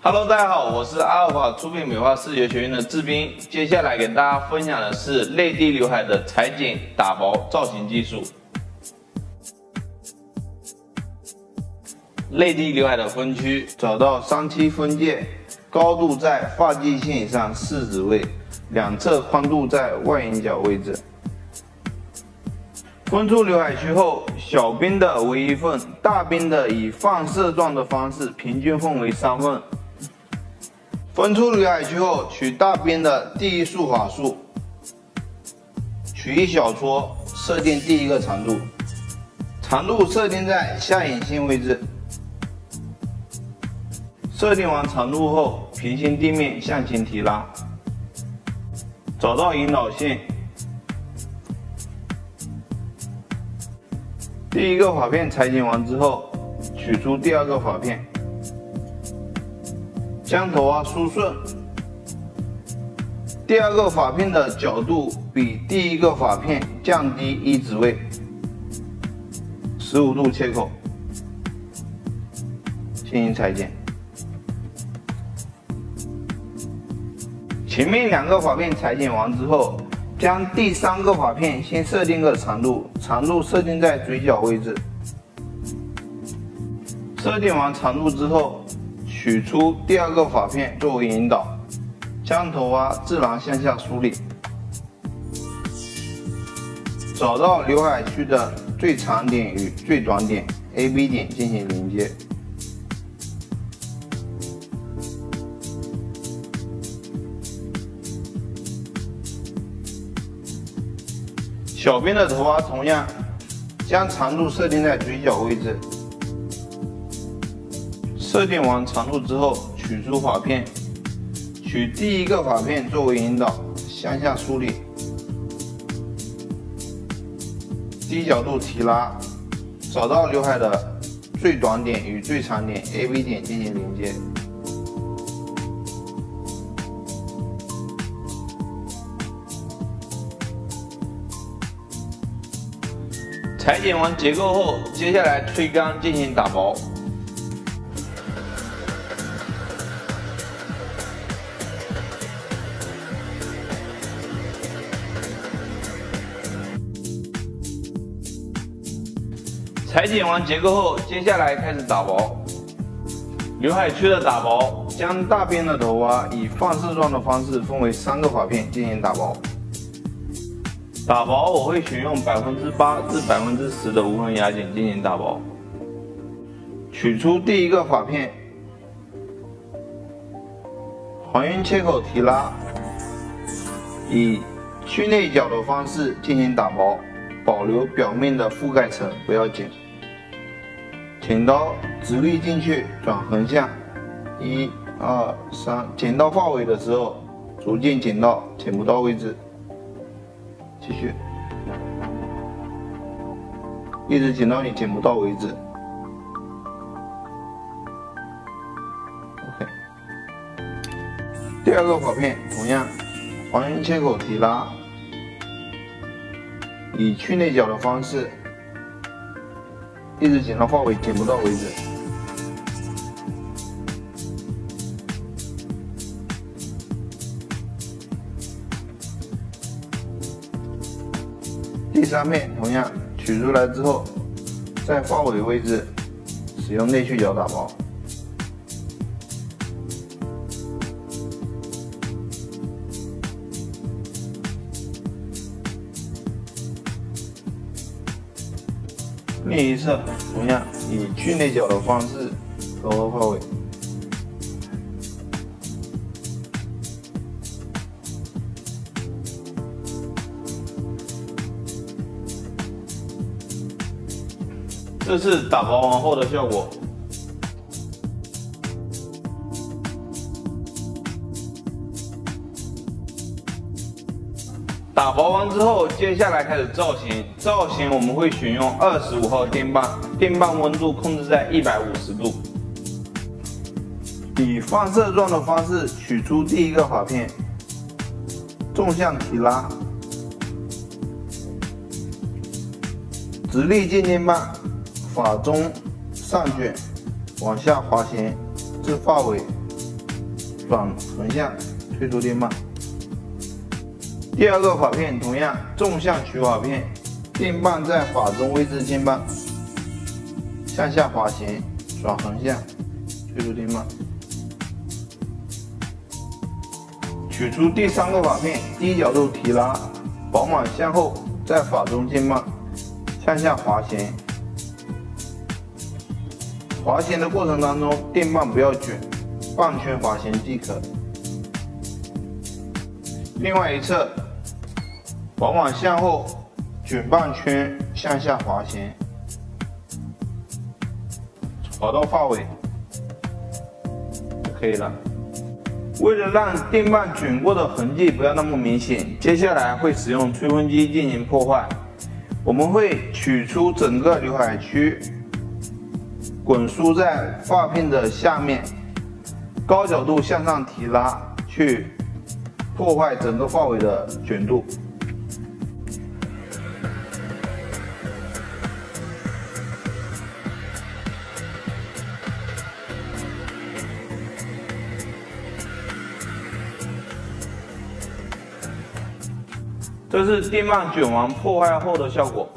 Hello， 大家好，我是阿尔法出品美化视觉学院的志斌。接下来给大家分享的是内地刘海的裁剪、打薄造型技术。内地刘海的分区，找到3/7分界，高度在发际线以上4指位，两侧宽度在外眼角位置。分出刘海区后，小边的为1份，大边的以放射状的方式平均分为3份。分出刘海区后，取大边的第一束法束，取一小撮，设定第一个长度，长度设定在下眼线位置。设定完长度后，平行地面向前提拉，找到引导线。第一个发片裁剪完之后，取出第二个发片，将头发梳顺。第二个发片的角度比第一个发片降低1指位，15度切口，进行裁剪。前面2个发片裁剪完之后，将第3个发片先设定个长度，长度设定在嘴角位置。设定完长度之后，取出第2个发片作为引导，将头发自然向下梳理，找到刘海区的最长点与最短点 AB 点进行连接。小边的头发同样将长度设定在嘴角位置。设定完长度之后，取出发片，取第1个发片作为引导，向下梳理，低角度提拉，找到刘海的最短点与最长点 AB 点进行连接。裁剪完结构后，接下来吹干进行打薄。裁剪完结构后，接下来开始打薄。刘海区的打薄，将大边的头发以放射状的方式分为3个发片进行打薄。打薄我会选用8%至10%的无痕牙剪进行打薄。取出第1个发片，还原切口提拉，以去内角的方式进行打薄，保留表面的覆盖层，不要剪。剪刀直立进去，转横向，1、2、3，剪到发尾的时候，逐渐剪到剪不到位置。继续，一直剪到你剪不到为止。OK， 第2个发片同样还原切口提拉，以去内角的方式，一直剪到发尾剪不到为止。第3片同样取出来之后，在发尾位置使用内去角打薄。另一侧同样以去内角的方式头发发尾。这是打薄完后的效果。打薄完之后，接下来开始造型。造型我们会选用25号电棒，电棒温度控制在150度。以放射状的方式取出第1个发片，纵向提拉，直立进电棒，发中上卷，往下滑弦至发尾转横向推出电棒。第二个法片同样纵向取法片，电棒在法中位置键棒，向下滑行转横向推出电棒。取出第三个法片，低角度提拉，宝马向后在法中键棒，向下滑行。滑行的过程当中，电棒不要卷，棒圈滑行即可。另外一侧，宝马向后卷棒圈向下滑行，滑到发尾就可以了。为了让电棒卷过的痕迹不要那么明显，接下来会使用吹风机进行破坏。我们会取出整个刘海区，滚梳在发片的下面，高角度向上提拉，去破坏整个发尾的卷度。这是电棒卷完破坏后的效果。